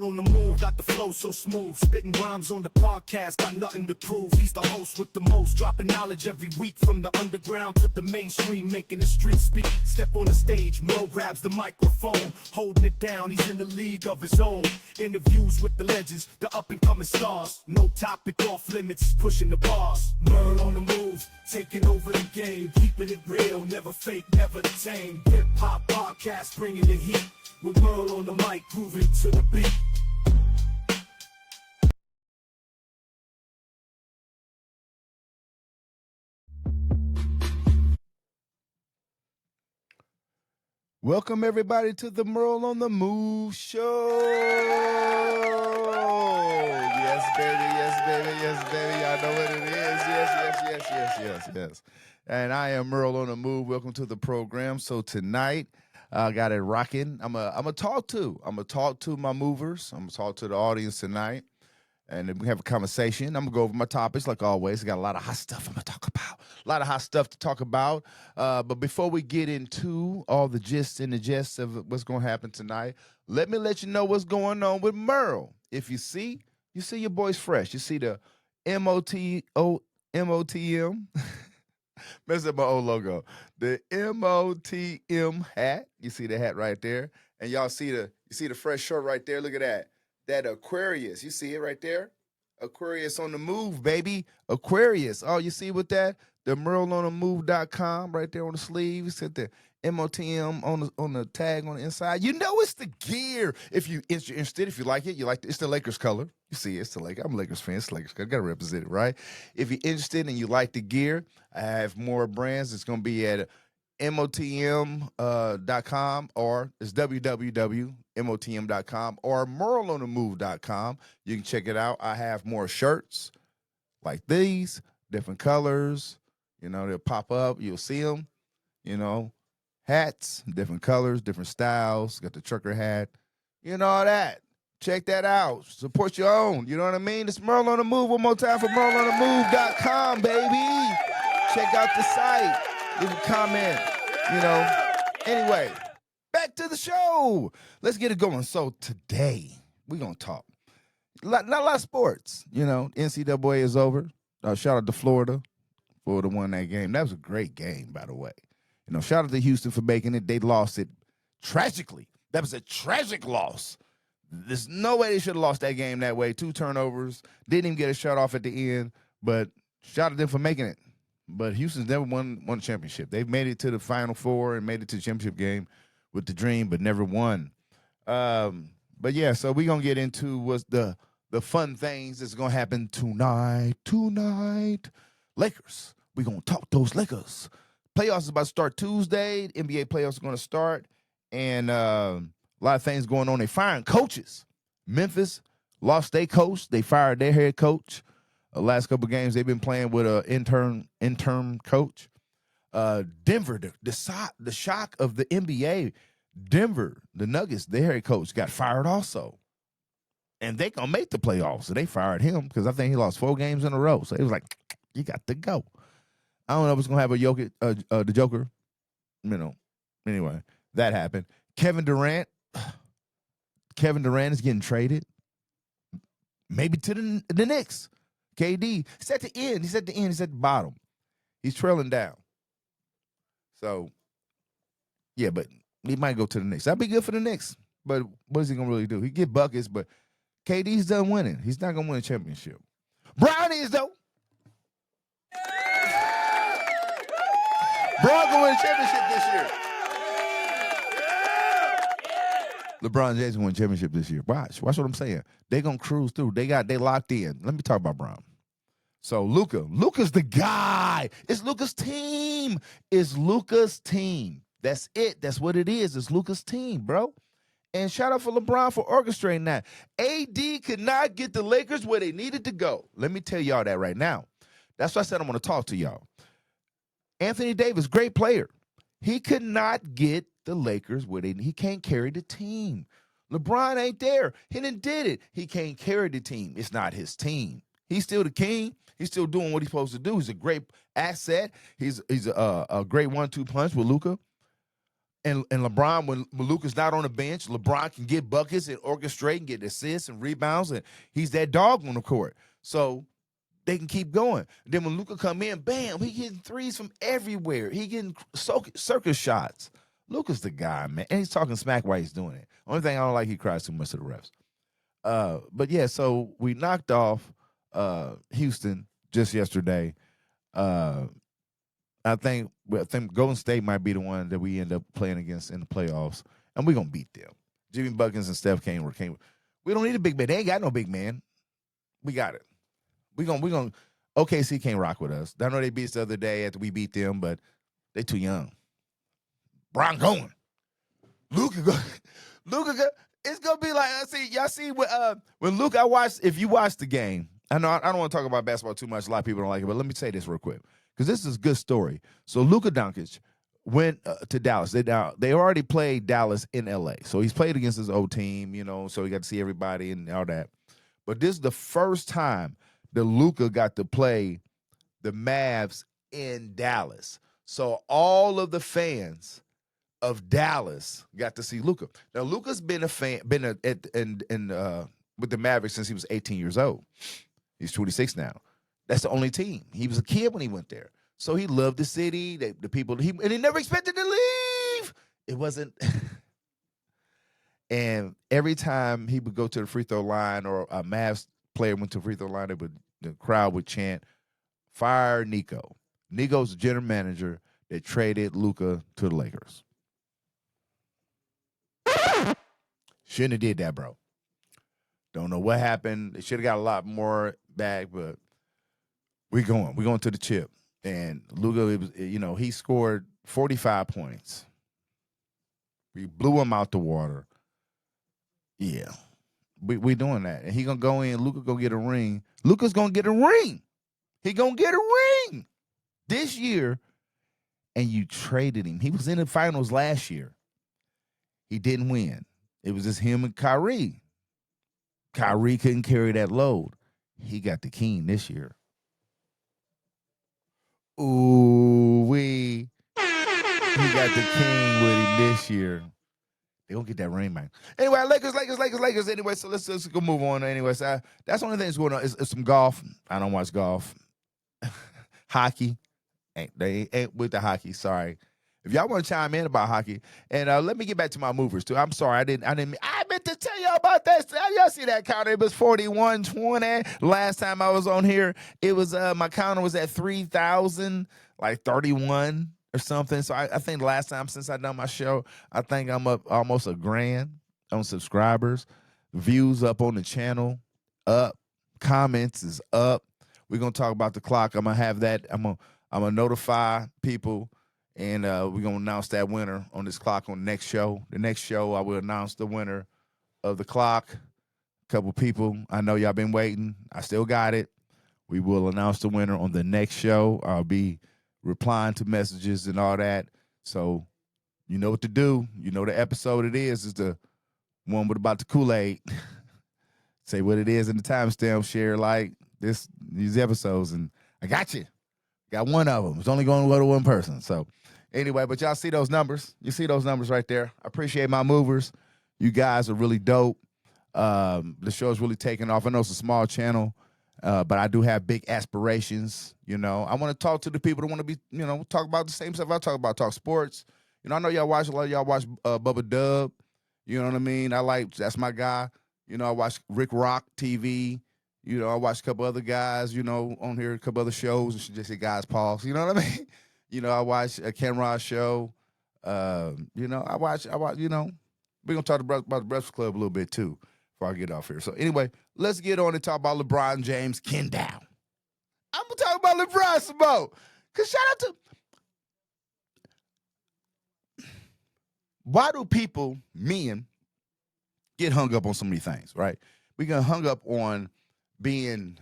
On the move, got the flow so smooth. Spitting rhymes on the podcast, got nothing to prove. He's the host with the most, dropping knowledge every week. From the underground to the mainstream, making the street speak. Step on the stage, Mo grabs the microphone, holding it down, he's in the league of his own. Interviews with the legends, the up-and-coming stars. No topic off limits, pushing the bars. Merle on the move, taking over the game. Keeping it real, never fake, never tame. Hip-hop podcast, bringing the heat. With Merle on the mic, grooving to the beat. Welcome everybody to the Merle on the Move show. Yes, baby, yes, baby, yes, baby. Y'all know what it is. Yes. And I am Merle on the Move. Welcome to the program. So tonight, I got it rocking. I'm a talk to my movers. I'm gonna talk to the audience tonight. And then we have a conversation. I'm gonna go over my topics like always. I got a lot of hot stuff I'm gonna talk about. A lot of hot stuff to talk about. But before we get into all the gist and the gist of what's gonna happen tonight, let me let you know what's going on with Merle. If you see your boy's fresh. You see the MOTM. Mess up my old logo. The MOTM hat. You see the hat right there. And y'all see the fresh shirt right there. Look at that. That Aquarius. You see it right there? Aquarius on the move, baby. Aquarius. Oh, you see with that? The MerleOnTheMove.com right there on the sleeve. You said the MOTM on the tag on the inside. You know it's the gear. If you're interested, if you like it, it's the Lakers color. You see, it's the Lakers. I'm a Lakers fan. It's the Lakers color. Got to represent it, right? If you're interested and you like the gear, I have more brands. It's going to be at MOTM.com or it's www.motm.com or MerleOnTheMove.com. You can check it out. I have more shirts like these, different colors. You know, they'll pop up. You'll see them. You know, hats, different colors, different styles. Got the trucker hat. You know all that. Check that out. Support your own. You know what I mean? It's Merle on the Move. One more time for MerleOnTheMove.com, baby. Check out the site. Leave a comment. You know. Anyway, back to the show. Let's get it going. So today, we're going to talk. Not a lot of sports. You know, NCAA is over. Shout out to Florida. Florida won that game. That was a great game, by the way. You know, shout out to Houston for making it. They lost it tragically. That was a tragic loss. There's no way they should have lost that game that way. 2 turnovers. Didn't even get a shot off at the end. But shout out to them for making it. But Houston's never won a championship. They've made it to the Final Four and made it to the championship game with the dream, but never won. But yeah, so we're going to get into what's the fun things that's going to happen tonight. Lakers. We're going to talk those Lakers. Playoffs is about to start Tuesday. NBA playoffs are going to start. And a lot of things going on. They firing coaches. Memphis lost their coach. They fired their head coach. The last couple of games they've been playing with an intern coach. Denver, the shock of the NBA. Denver, the Nuggets, their head coach got fired also. And they going to make the playoffs. So they fired him because I think he lost 4 games in a row. So it was like, you got to go. I don't know if it's going to have the Joker. You know, anyway, that happened. Kevin Durant is getting traded. Maybe to the Knicks. KD, he's at the end. He's at the bottom. He's trailing down. So, yeah, but he might go to the Knicks. That'd be good for the Knicks. But what is he going to really do? He get buckets, but KD's done winning. He's not going to win a championship. Brown is, though. Brown going to win a championship this year. LeBron James won a championship this year. Watch what I'm saying. They gonna cruise through. They locked in. Let me talk about Brown. So Luka's the guy. It's Luka's team. That's it. That's what it is. It's Luka's team, bro. And shout out for LeBron for orchestrating that. AD could not get the Lakers where they needed to go. Let me tell y'all that right now. That's why I said I want to talk to y'all. Anthony Davis, great player. He could not get the Lakers where he can't carry the team. LeBron ain't there. He done did it. He can't carry the team. It's not his team. He's still the king. He's still doing what he's supposed to do. He's a great asset. He's a great 1-2 punch with Luka. And LeBron, when Luka's not on the bench, LeBron can get buckets and orchestrate and get assists and rebounds, and he's that dog on the court. So they can keep going. Then when Luka come in, bam, he getting threes from everywhere. He getting circus shots. Luka's the guy, man. And he's talking smack while he's doing it. Only thing I don't like, he cries too much to the refs. But yeah, so we knocked off Houston just yesterday. I think Golden State might be the one that we end up playing against in the playoffs, and we're gonna beat them. Jimmy Buckins and Steph came. We don't need a big man. They ain't got no big man. We got it. We gonna. OKC can't rock with us. I know they beat us the other day after we beat them, but they too young. Bron going. Luka go. Luka go. It's gonna be like y'all see when Luka. If you watch the game. I know I don't want to talk about basketball too much. A lot of people don't like it, but let me say this real quick, because this is a good story. So Luka Doncic went to Dallas. They already played Dallas in LA. So he's played against his old team, so he got to see everybody and all that. But this is the first time that Luka got to play the Mavs in Dallas. So all of the fans of Dallas got to see Luka. Now Luka's been with the Mavericks since he was 18 years old. He's 26 now. That's the only team. He was a kid when he went there. So he loved the city, the people, and he never expected to leave. It wasn't. And every time he would go to the free throw line or a Mavs player went to the free throw line, the crowd would chant, "Fire Nico." Nico's the general manager that traded Luka to the Lakers. Shouldn't have did that, bro. Don't know what happened. They should have got a lot more back, but we're going to the chip. And Luka, he scored 45 points. We blew him out the water. Yeah, we doing that. And he going to go in. Luka going to get a ring. Luka's going to get a ring. He going to get a ring this year. And you traded him. He was in the finals last year. He didn't win. It was just him and Kyrie. Kyrie couldn't carry that load. He got the king this year. Ooh, he got the king with him this year. They gonna get that ring, man. Anyway, Lakers. Anyway, so let's go move on. Anyway, so that's the only thing that's going on is some golf. I don't watch golf. Hockey, they ain't with the hockey. Sorry. If y'all want to chime in about hockey, and let me get back to my movers too. I'm sorry, I meant to tell y'all about that. Y'all see that counter? It was 4120. Last time I was on here, it was my counter was at 3,000, like 31 or something. So I think the last time since I done my show, I think I'm up almost $1,000 on subscribers, views up on the channel, up, comments is up. We're gonna talk about the clock. I'm gonna have that. I'm gonna notify people. And we're going to announce that winner on this clock on the next show. The next show, I will announce the winner of the clock. A couple people, I know y'all been waiting. I still got it. We will announce the winner on the next show. I'll be replying to messages and all that. So you know what to do. You know the episode it is the one with about the Kool-Aid. Say what it is in the timestamp, share like these episodes, and I got you. Got one of them. It's only going to go to one person. So anyway, but y'all see those numbers. You see those numbers right there. I appreciate my movers. You guys are really dope. The show is really taking off. I know it's a small channel, but I do have big aspirations. I want to talk to the people that want to be, talk about the same stuff I talk about, talk sports. I know y'all watch, a lot of y'all watch Bubba Dub. You know what I mean? That's my guy. I watch Rick Rock TV. I watch a couple other guys, on here, a couple other shows. And just say guys pause. You know what I mean? I watch a Cameron show. I watch, we're going to talk about the Breakfast Club a little bit too before I get off here. So anyway, let's get on and talk about LeBron James, Ken down. I'm going to talk about LeBron some more. Because shout out to, why do men, get hung up on so many things, right? We get hung up on being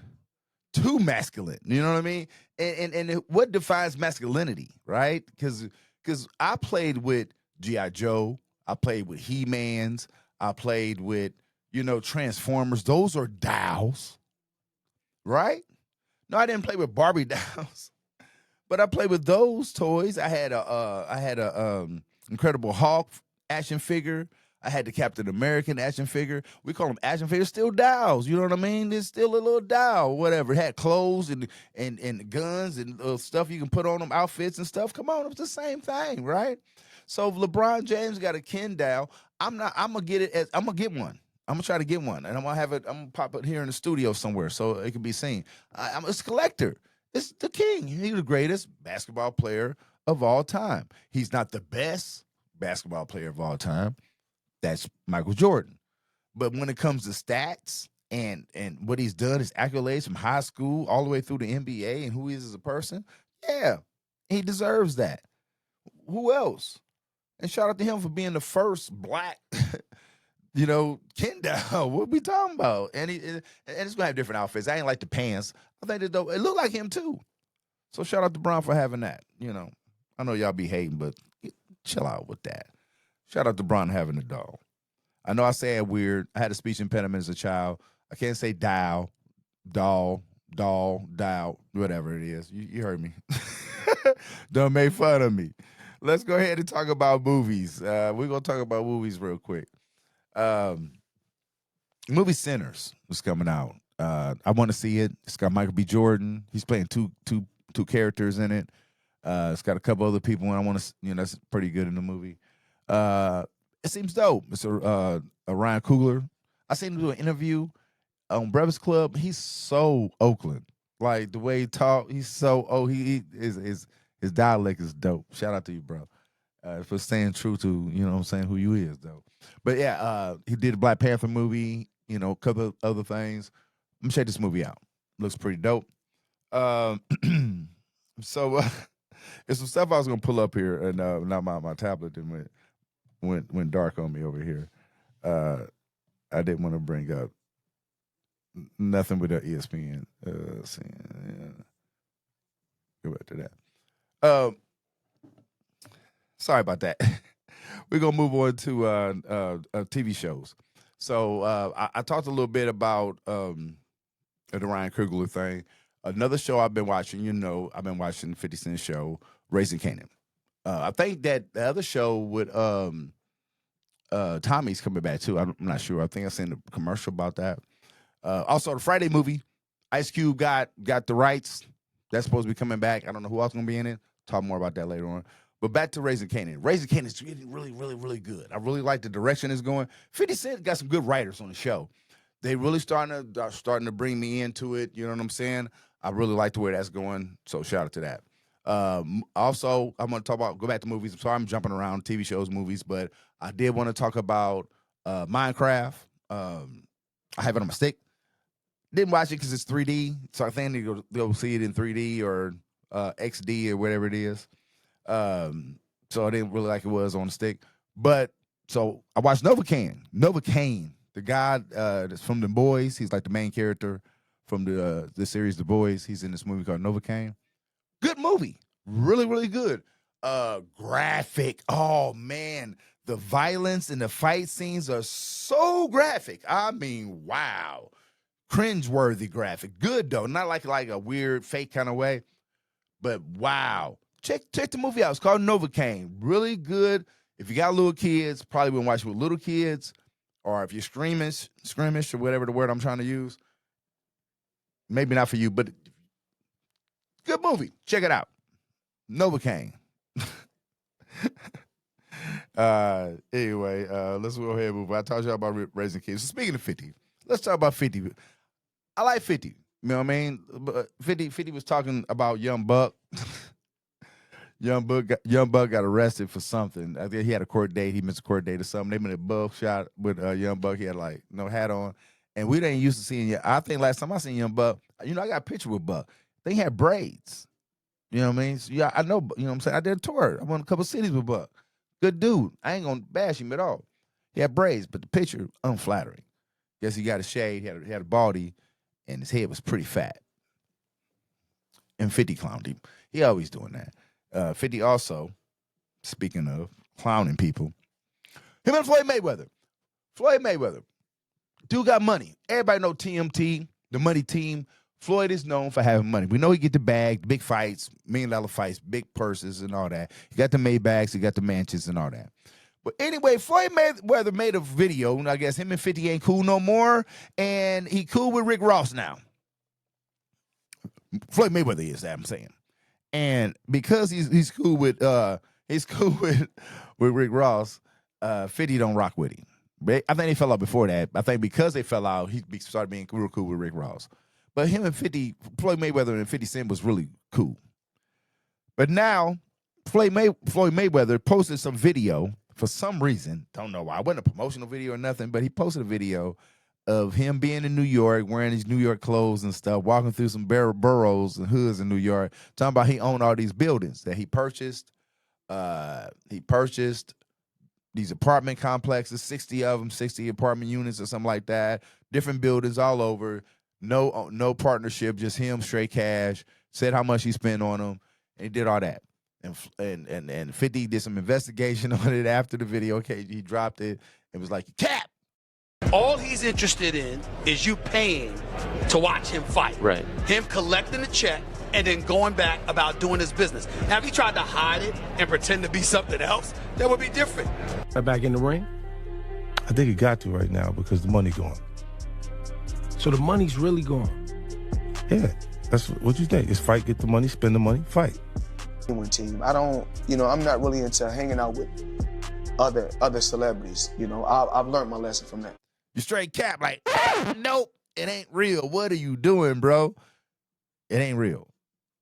too masculine, you know what I mean? And what defines masculinity, right? Because I played with G.I. Joe, I played with He-Mans, I played with, Transformers. Those are dolls, right? No, I didn't play with Barbie dolls, but I played with those toys. I had a Incredible Hulk action figure. I had the Captain American action figure. We call them action figures, still dials. You know what I mean? It's still a little dial, whatever. It had clothes and guns and stuff you can put on them, outfits and stuff. Come on, it's the same thing, right? So if LeBron James got a Ken dial, I'm gonna get it. I'm gonna get one. I'm gonna try to get one, and I'm gonna have it. I'm gonna pop it here in the studio somewhere so it can be seen. I'm a collector. It's the king. He's the greatest basketball player of all time. He's not the best basketball player of all time. That's Michael Jordan. But when it comes to stats and what he's done, his accolades from high school all the way through the NBA and who he is as a person, yeah, he deserves that. Who else? And shout out to him for being the first black, Ken down. What we talking about? And it's gonna have different outfits. I ain't like the pants. I think it looked like him too. So shout out to Bron for having that. I know y'all be hating, but chill out with that. Shout out to Bron having a dog. I know I say it weird. I had a speech impediment as a child. I can't say doll, whatever it is. You heard me. Don't make fun of me. Let's go ahead and talk about movies. We're going to talk about movies real quick. Movie Sinners is coming out. I want to see it. It's got Michael B. Jordan. He's playing two characters in it. It's got a couple other people, and I want to, that's pretty good in the movie. It seems dope. It's a Ryan Coogler. I seen him do an interview on Breakfast Club. He's so Oakland, like the way he talk. He's so his dialect is dope. Shout out to you, bro, for staying true to who you is though. But yeah, he did a Black Panther movie. A couple of other things. I'm gonna check this movie out. Looks pretty dope. So there's some stuff I was gonna pull up here, and now my tablet went dark on me over here. I didn't want to bring up nothing with ESPN. Go back to that. Sorry about that. We're gonna move on to TV shows. So I talked a little bit about the Ryan Coogler thing. Another show I've been watching, I've been watching 50 Cent show, Raising Kanan. I think that the other show with Tommy's coming back too. I'm not sure. I think I seen a commercial about that. Also, the Friday movie, Ice Cube got the rights. That's supposed to be coming back. I don't know who else gonna be in it. Talk more about that later on. But back to Raising Kanan. Raising Kanan is really, really, really, really good. I really like the direction it's going. 50 Cent got some good writers on the show. They really starting to bring me into it. You know what I'm saying? I really like the way that's going. So shout out to that. Also, I'm going to go back to movies. I'm sorry I'm jumping around TV shows, movies, but I did want to talk about Minecraft. I have it on my stick. Didn't watch it because it's 3D, so I think I need to go see it in 3D or XD or whatever it is. So I didn't really like it was on the stick. But so I watched Novocaine, the guy that's from The Boys. He's like the main character from the series The Boys. He's in this movie called Novocaine. Good movie. Really, really good. Graphic. Oh, man. The violence and the fight scenes are so graphic. I mean, wow. Cringeworthy graphic. Good, though. Not like a weird, fake kind of way. But, wow. Check the movie out. It's called Novocaine. Really good. If you got little kids, probably wouldn't watch it with little kids. Or if you're scrimmage or whatever the word I'm trying to use. Maybe not for you, but good movie. Check it out. Novocaine. Anyway, let's go ahead and move on. I told you about Raising Kids. So speaking of 50, let's talk about 50. I like 50. You know what I mean? But 50 was talking about Young Buck. Young Buck got arrested for something. I think he had a court date. He missed a court date or something. They made a bug shot with Young Buck. He had like no hat on. And we didn't used to seeing. I think last time I seen Young Buck, I got a picture with Buck. They had braids. You know what I mean? So, yeah, I know. You know what I'm saying? I did a tour. I went a couple cities with Buck. Good dude. I ain't gonna bash him at all. He had braids, but the picture unflattering. Guess he got a shade. He had a baldy, and his head was pretty fat. And 50 clowned him. He always doing that. 50 also, speaking of clowning people, him and Floyd Mayweather. Dude got money. Everybody know TMT, the money team. Floyd is known for having money. We know he get the bag, big fights, $1 million fights, big purses and all that. He got the Maybachs, he got the mansions and all that. But anyway, Floyd Mayweather made a video, and I guess him and 50 ain't cool no more, and he cool with Rick Ross now. Floyd Mayweather is that I'm saying. And because he's cool with Rick Ross, 50 don't rock with him. I think they fell out before that. I think because they fell out, he started being real cool with Rick Ross. But him and Floyd Mayweather and 50 Cent was really cool. But now, Floyd Mayweather posted some video for some reason. Don't know why. It wasn't a promotional video or nothing, but he posted a video of him being in New York, wearing his New York clothes and stuff, walking through some boroughs and hoods in New York, talking about he owned all these buildings that he purchased. He purchased these apartment complexes, 60 of them, 60 apartment units or something like that, different buildings all over. No partnership, just him, straight cash. Said how much he spent on them, and he did all that. And 50 did some investigation on it after the video. Okay, he dropped it. It was like, cap. All he's interested in is you paying to watch him fight. Right. Him collecting the check and then going back about doing his business. Now, if he tried to hide it and pretend to be something else, that would be different. Right back in the ring? I think he got to right now because the money gone. So the money's really gone? Yeah, that's what you think. It's fight, get the money, spend the money, fight. Team. I don't, I'm not really into hanging out with other celebrities. I've learned my lesson from that. You straight cap, like, nope, it ain't real. What are you doing, bro? It ain't real.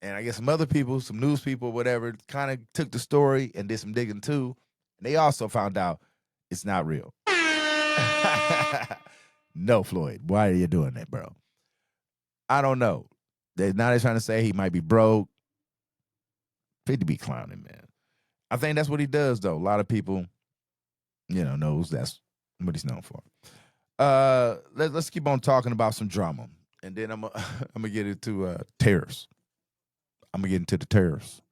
And I guess some other people, some news people, whatever, kind of took the story and did some digging too. And they also found out it's not real. No, Floyd, why are you doing that, bro? I don't know. Now they're trying to say he might be broke. 50 be clowning, man. I think that's what he does, though. A lot of people, knows that's what he's known for. Let's keep on talking about some drama, and then I'm gonna get into tariffs. I'm gonna get into the tariffs.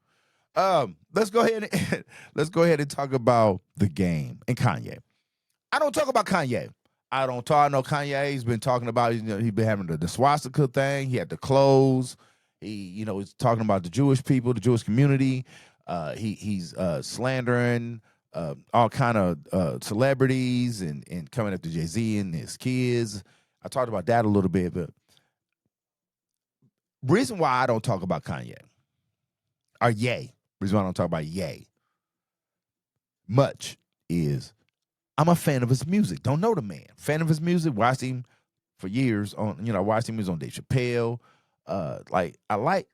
Let's go ahead and talk about the game and Kanye. I don't talk about Kanye. I know Kanye. He's been talking about he's been having the swastika thing. He had the clothes. He's talking about the Jewish people, the Jewish community. He's slandering all kind of celebrities and coming after Jay-Z and his kids. I talked about that a little bit, but reason why I don't talk about Kanye or Ye, reason why I don't talk about Ye much is I'm a fan of his music. Don't know the man. Fan of his music. Watched him for years on, watched him. He was on Dave Chappelle. I like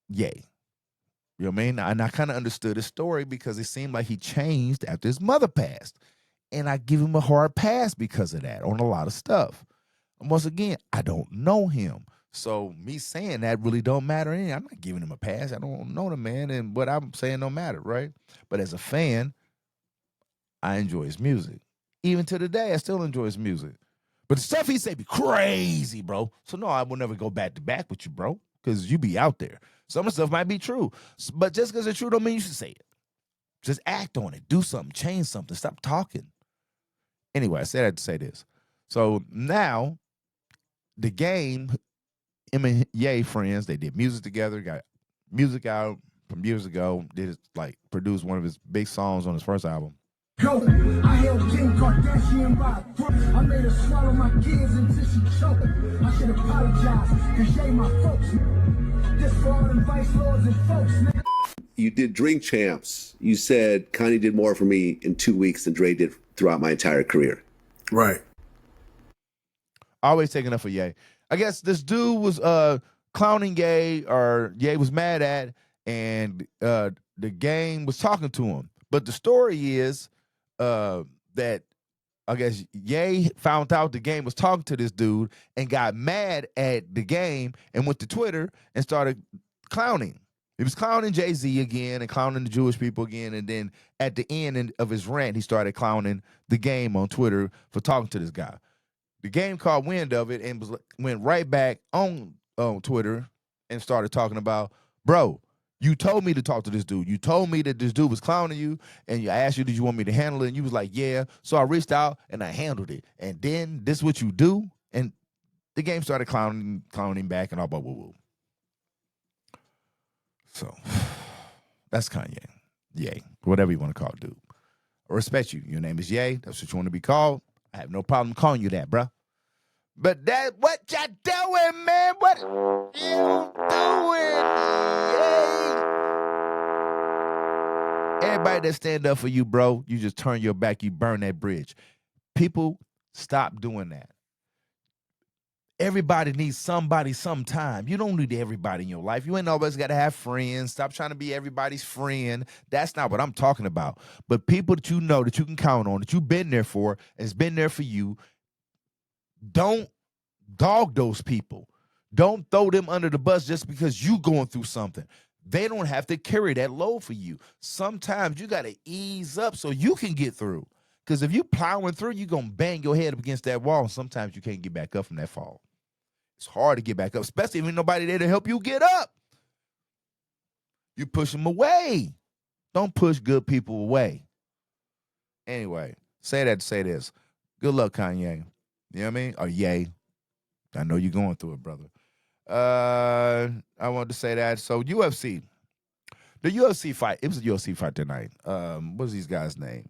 Ye. You know what I mean? And I kind of understood his story because it seemed like he changed after his mother passed. And I give him a hard pass because of that on a lot of stuff. And once again, I don't know him. So me saying that really don't matter. I'm not giving him a pass. I don't know the man, and what I'm saying don't matter, right? But as a fan, I enjoy his music. Even to today, I still enjoy his music. But the stuff he say be crazy, bro. So no, I will never go back to back with you, bro, because you be out there. Some of the stuff might be true, but just because it's true don't mean you should say it. Just act on it. Do something. Change something. Stop talking. Anyway, I said I had to say this. So now, the game, him and Ye friends, they did music together, got music out from years ago, produced one of his big songs on his first album. Yo, I held Kim Kardashian by a throat. I made her swallow my kids until she choked. I should apologize, cause Ye my folks. This for all them vice lords and folks, man. You did Drink Champs. You said Kanye did more for me in 2 weeks than Dre did throughout my entire career. Right. Always taking up for Ye. I guess this dude was clowning Ye, or Ye was mad at, and the game was talking to him. But the story is that I guess Ye found out the game was talking to this dude and got mad at the game and went to Twitter and started clowning. He was clowning Jay-Z again and clowning the Jewish people again. And then at the end of his rant, he started clowning the game on Twitter for talking to this guy. The game caught wind of it and went right back on Twitter and started talking about, bro, you told me to talk to this dude. You told me that this dude was clowning you, and I asked you, did you want me to handle it? And you was like, yeah. So I reached out and I handled it. And then this is what you do? And the game started clowning back and all blah, woo. So that's Kanye. Yay. Whatever you want to call it, dude. I respect you. Your name is Ye. That's what you want to be called. I have no problem calling you that, bruh. But that what you doing, man? What you doing? Yay. Everybody that stand up for you, bro, you just turn your back, you burn that bridge. People, stop doing that. Everybody needs somebody sometime. You don't need everybody in your life. You ain't always got to have friends. Stop trying to be everybody's friend. That's not what I'm talking about. But people that you know that you can count on, that you've been there for, has been there for you, don't dog those people. Don't throw them under the bus just because you going through something. They don't have to carry that load for you. Sometimes you got to ease up so you can get through. Because if you plowing through, you're going to bang your head up against that wall. And sometimes you can't get back up from that fall. It's hard to get back up, especially if ain't nobody there to help you get up. You push them away. Don't push good people away. Anyway, say that to say this. Good luck, Kanye. You know what I mean? Or yay. I know you're going through it, brother. I wanted to say that. So UFC. The UFC fight. It was a UFC fight tonight. What's these guys' name?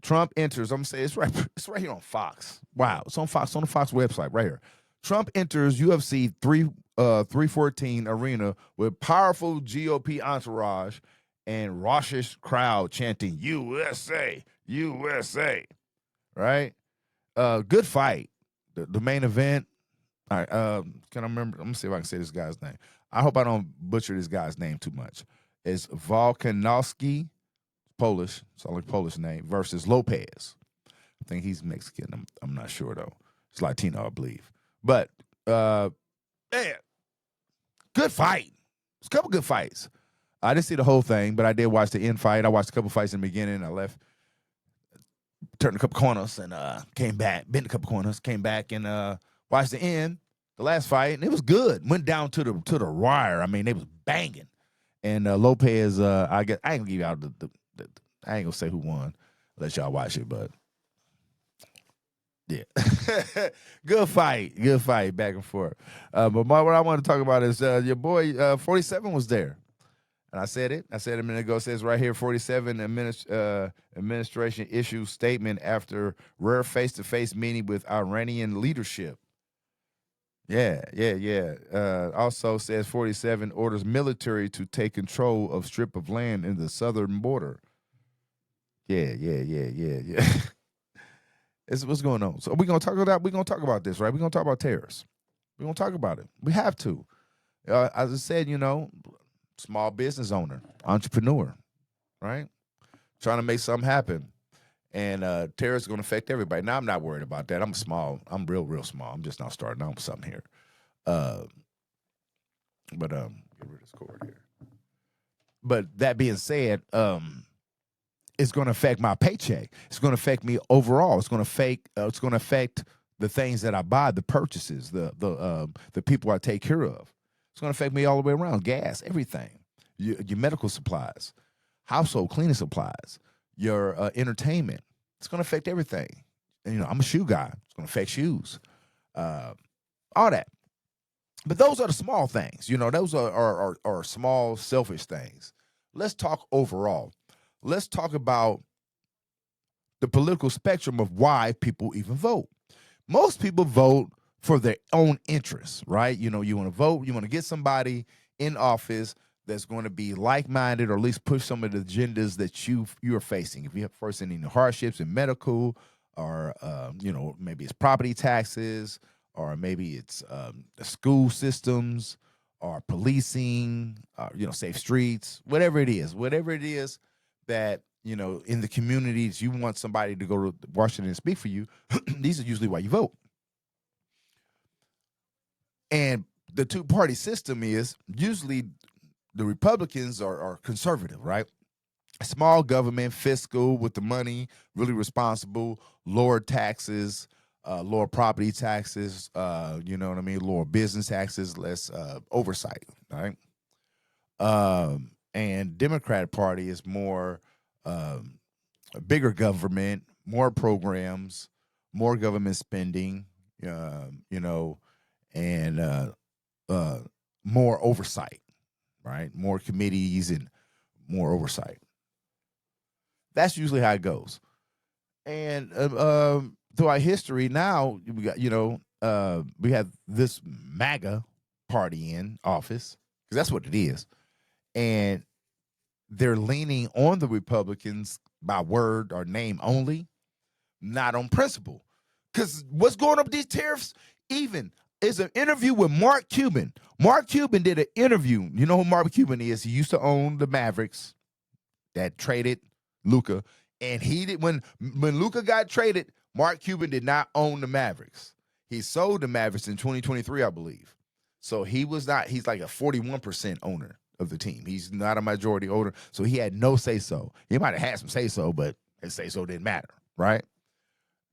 Trump enters. I'm gonna say it's right here on Fox. Wow, it's on Fox, on the Fox website, right here. Trump enters UFC 314 arena with powerful GOP entourage and raucous crowd chanting USA, USA. Right? Good fight. The main event. All right, can I remember? I'm gonna see if I can say this guy's name. I hope I don't butcher this guy's name too much. It's Volkanovski, Polish, it's like Polish name, versus Lopez. I think he's Mexican. I'm not sure though. It's Latino, I believe. But man, good fight. It's a couple good fights. I didn't see the whole thing, but I did watch the end fight. I watched a couple fights in the beginning. I left, turned a couple corners, and came back, bent a couple corners, came back, and watched the end, the last fight, and it was good. Went down to the wire. I mean, they was banging. And Lopez, I ain't gonna give you out I ain't gonna say who won. I'll let y'all watch it, but yeah, good fight, back and forth. But what I want to talk about is your boy 47 was there, and I said it a minute ago. It says right here, 47 administration issues statement after rare face-to-face meeting with Iranian leadership. Yeah. Also says 47 orders military to take control of strip of land in the southern border. Yeah. It's what's going on. So we're gonna talk about this, right? We're gonna talk about terrorists. We're gonna talk about it. We have to. As I said, small business owner, entrepreneur, right? Trying to make something happen. And terrorists are going to affect everybody. Now, I'm not worried about that. I'm real small. I'm just not starting out with something here. Get rid of this cord here. But that being said, it's going to affect my paycheck. It's going to affect me overall. It's going to affect the things that I buy, the purchases, the people I take care of. It's going to affect me all the way around. Gas, everything, your medical supplies, household cleaning supplies, your entertainment. It's going to affect everything. And, I'm a shoe guy. It's going to affect shoes, all that. But those are the small things. Those are small, selfish things. Let's talk overall. Let's talk about the political spectrum of why people even vote. Most people vote for their own interests, right? You want to vote. You want to get somebody in office that's going to be like-minded, or at least push some of the agendas that you're facing. If you have first any hardships in medical, or maybe it's property taxes, or maybe it's school systems, or policing, safe streets, whatever it is that in the communities you want somebody to go to Washington and speak for you. These are usually why you vote. And the two-party system is usually the Republicans are conservative, right? Small government, fiscal, with the money, really responsible, lower taxes, lower property taxes, lower business taxes, less oversight, right? And Democratic Party is more bigger government, more programs, more government spending, you know, and more oversight, right? More committees and more oversight. That's usually how it goes. And throughout history, now we got, we have this MAGA party in office, because that's what it is. And they're leaning on the Republicans by word or name only, not on principle. Because what's going on with these tariffs? Even is an interview with Mark Cuban. Mark Cuban did an interview. You know who Mark Cuban is? He used to own the Mavericks that traded Luka. And he did when Luka got traded, Mark Cuban did not own the Mavericks. He sold the Mavericks in 2023, I believe. So he's like a 41% owner of the team. He's not a majority owner. So he had no say-so. He might have had some say-so, but his say-so didn't matter, right?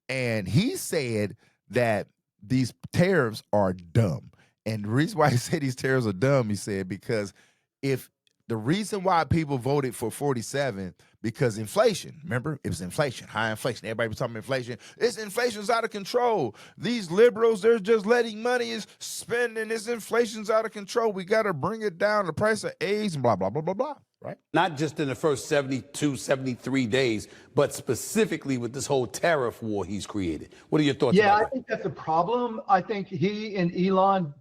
And he said that these tariffs are dumb. And the reason why he said these tariffs are dumb, he said, because if the reason why people voted for 47, because inflation, remember, it was inflation, high inflation. Everybody was talking about inflation. Inflation's out of control. These liberals, they're just letting money is spending. This inflation's out of control. We got to bring it down, the price of eggs, and blah, blah, blah, blah, blah, right? Not just in the first 72, 73 days, but specifically with this whole tariff war he's created. What are your thoughts about that? I think that's a problem. I think he and Elon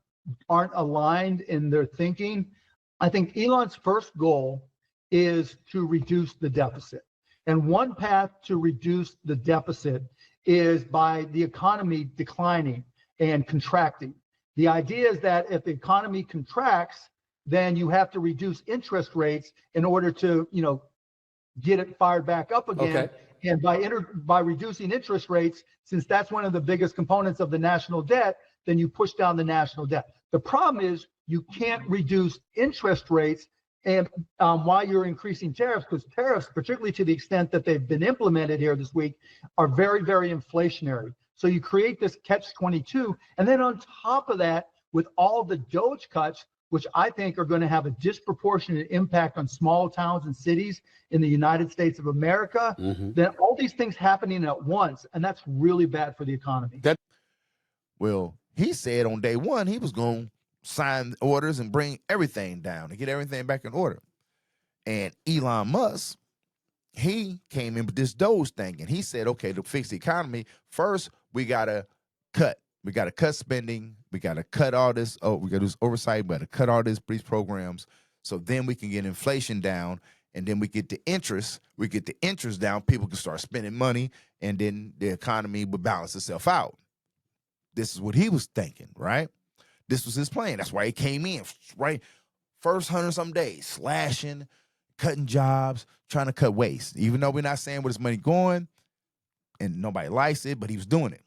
aren't aligned in their thinking. I think Elon's first goal is to reduce the deficit. And one path to reduce the deficit is by the economy declining and contracting. The idea is that if the economy contracts, then you have to reduce interest rates in order to, get it fired back up again. Okay. And by reducing interest rates, since that's one of the biggest components of the national debt, then you push down the national debt. The problem is you can't reduce interest rates and while you're increasing tariffs, because tariffs, particularly to the extent that they've been implemented here this week, are very, very inflationary. So you create this catch-22. And then on top of that, with all the DOGE cuts, which I think are going to have a disproportionate impact on small towns and cities in the United States of America, then all these things happening at once, and that's really bad for the economy. Well, he said on day one he was going to sign orders and bring everything down and get everything back in order. And Elon Musk, he came in with this DOGE thing, and he said, okay, to fix the economy, first we got to cut. We got to cut spending. We got to cut all this. Oh, we got to do this oversight. We got to cut all these programs. So then we can get inflation down, and then we get the interest. We get the interest down. People can start spending money, and then the economy would balance itself out. This is what he was thinking, right? This was his plan. That's why he came in, right? First 100-some days, slashing, cutting jobs, trying to cut waste. Even though we're not saying where his money going, and nobody likes it, but he was doing it.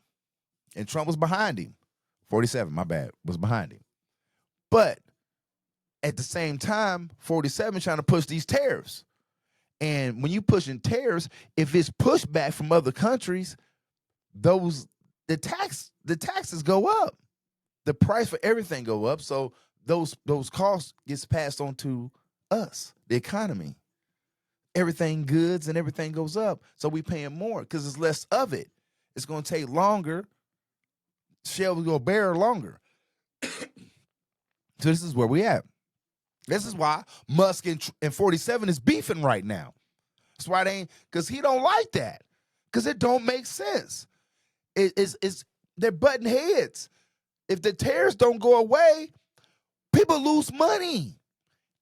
And Trump was behind him. 47, my bad, was behind him. But at the same time, 47 trying to push these tariffs. And when you pushing tariffs, if it's pushback from other countries, the taxes go up. The price for everything go up. So those costs gets passed on to us, the economy. Everything goods and everything goes up. So we paying more because there's less of it. It's going to take longer. Shelves will bear longer. So this is where we at. This is why Musk and 47 is beefing right now. That's why they ain't, because he don't like that. Because it don't make sense. They're butting heads. If the tariffs don't go away, people lose money.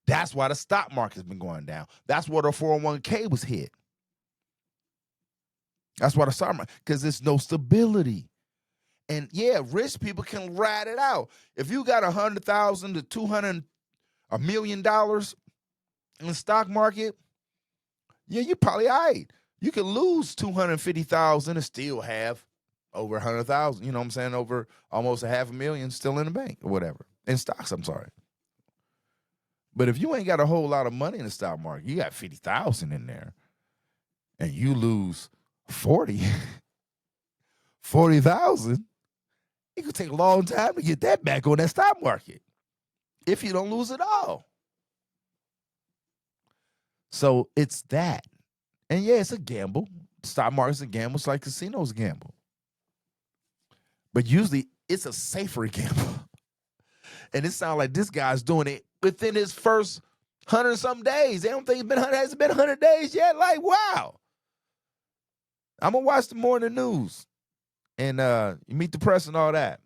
That's why the stock market's been going down. That's why the 401k was hit. That's why the stock market, because there's no stability. And yeah, rich people can ride it out. If you got $100,000 to $200, $1 million in the stock market, yeah, you're probably all right. You can lose $250,000 and still have over 100,000. You know what I'm saying? Over almost $500,000 still in the bank or whatever. In stocks, I'm sorry. But if you ain't got a whole lot of money in the stock market, you got 50,000 in there, and you lose 40,000. It could take a long time to get that back on that stock market if you don't lose it all. So it's that. And yeah, it's a gamble. Stock market's a gamble. It's like casinos a gamble. But usually it's a safer gamble. And it sounds like this guy's doing it within his first 100-something days. They don't think has it been 100 days yet? Like, wow. I'm going to watch the morning news. And you meet the press and all that.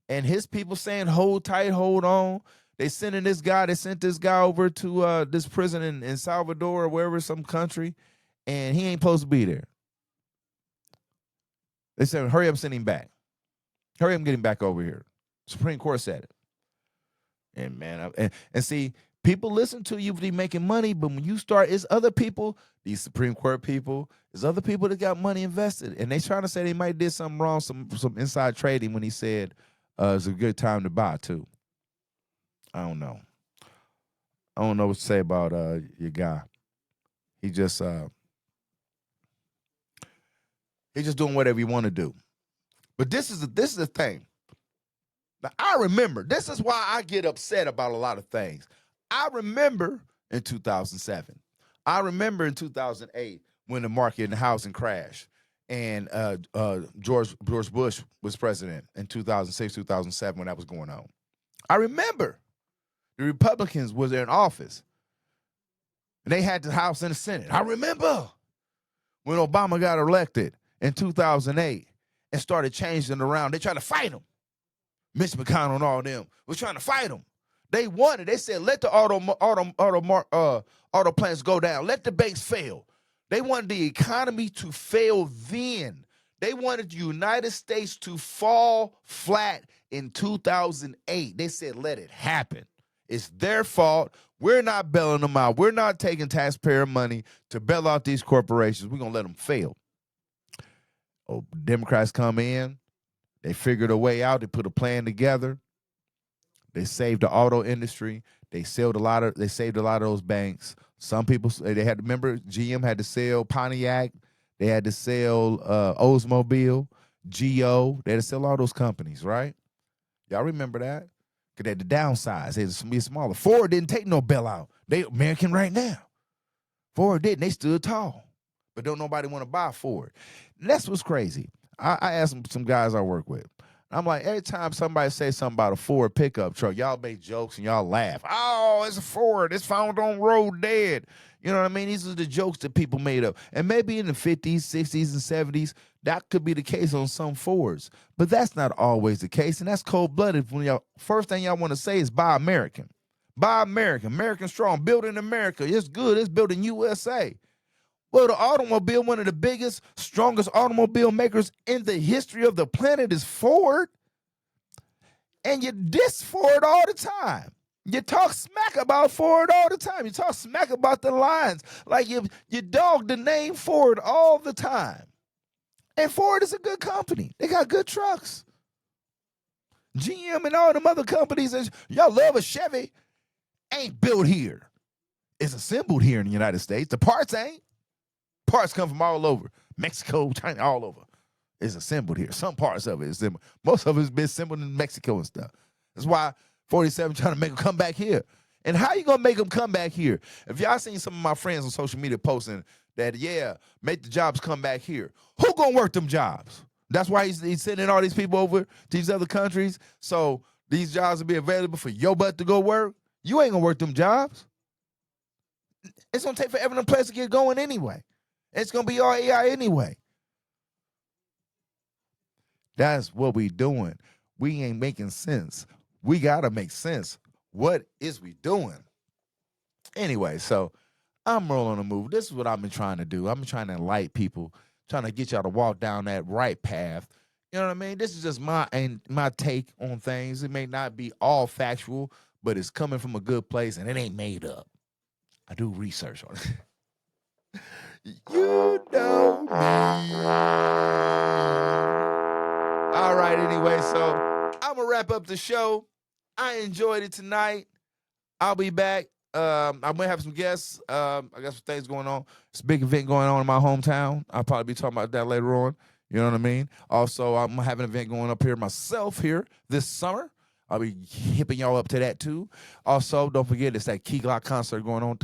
And his people saying, hold tight, hold on. They sent this guy over to this prison in Salvador or wherever, some country, and he ain't supposed to be there. They said, hurry up, send him back. Hurry up, get him back over here. Supreme Court said it. And man, and see, people listen to you if they're making money, but when you start, it's other people, these Supreme Court people, it's other people that got money invested, and they trying to say they might did something wrong, some inside trading when he said it's a good time to buy too. I don't know. I don't know what to say about your guy. He just doing whatever he want to do. But this is the thing. Now, I remember, this is why I get upset about a lot of things. I remember in 2007. I remember in 2008 when the market and the housing crashed and George Bush was president in 2006, 2007 when that was going on. I remember the Republicans was in office and they had the House and the Senate. I remember when Obama got elected in 2008 and started changing around. They tried to fight him. Mitch McConnell and all them was trying to fight him. They wanted. They said, let the auto plants go down. Let the banks fail. They wanted the economy to fail then. They wanted the United States to fall flat in 2008. They said, let it happen. It's their fault. We're not bailing them out. We're not taking taxpayer money to bail out these corporations. We're going to let them fail. Oh, Democrats come in. They figured a way out. They put a plan together. They saved the auto industry. They saved a lot of those banks. Some people, they had to remember, GM had to sell Pontiac. They had to sell Oldsmobile, Geo. They had to sell all those companies, right? Y'all remember that? Because they had to downsize. They had to be smaller. Ford didn't take no bailout. They American right now. Ford didn't. They stood tall. But don't nobody want to buy Ford. And that's what's crazy. I asked some guys I work with. I'm like, every time somebody says something about a Ford pickup truck, y'all make jokes and y'all laugh. Oh, it's a Ford. It's found on road dead. You know what I mean? These are the jokes that people made up. And maybe in the 50s, 60s, and 70s, that could be the case on some Fords. But that's not always the case, and that's cold-blooded. When y'all first thing y'all want to say is buy American. Buy American. American strong. Build in America. It's good. It's built in USA. Well, the automobile, one of the biggest, strongest automobile makers in the history of the planet is Ford. And you diss Ford all the time. You talk smack about Ford all the time. You talk smack about the lines. Like you dog the name Ford all the time. And Ford is a good company. They got good trucks. GM and all them other companies, y'all love a Chevy, ain't built here. It's assembled here in the United States. The parts ain't. Parts come from all over. Mexico, China, all over. It's assembled here. Some parts of it is assembled. Most of it's been assembled in Mexico and stuff. That's why 47 trying to make them come back here. And how you going to make them come back here? If y'all seen some of my friends on social media posting that, yeah, make the jobs come back here. Who going to work them jobs? That's why he's sending all these people over to these other countries so these jobs will be available for your butt to go work. You ain't going to work them jobs. It's going to take forever for them places to get going anyway. It's going to be all AI anyway. That's what we doing. We ain't making sense. We got to make sense. What is we doing? Anyway, so I'm rolling the move. This is what I've been trying to do. I've been trying to enlighten people, trying to get y'all to walk down that right path. You know what I mean? This is just my take on things. It may not be all factual, but it's coming from a good place, and it ain't made up. I do research on it. You know me. All right, anyway, so I'm going to wrap up the show. I enjoyed it tonight. I'll be back. I'm going to have some guests. I got some things going on. It's a big event going on in my hometown. I'll probably be talking about that later on. You know what I mean? Also, I'm going to have an event going up here myself here this summer. I'll be hipping y'all up to that, too. Also, don't forget, it's that Key Glock concert going on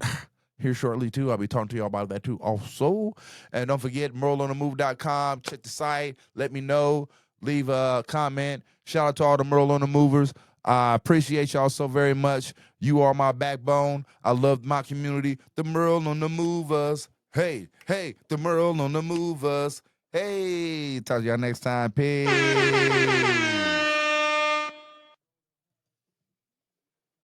here shortly, too. I'll be talking to y'all about that, too, also. And don't forget, MerleOnTheMove.com. Check the site. Let me know. leave a comment. Shout out to all the Merle on the Movers. I appreciate y'all so very much. You are my backbone. I love my community. The Merle on the Movers. Hey, hey, the Merle on the Movers. Hey, talk to y'all next time. Peace.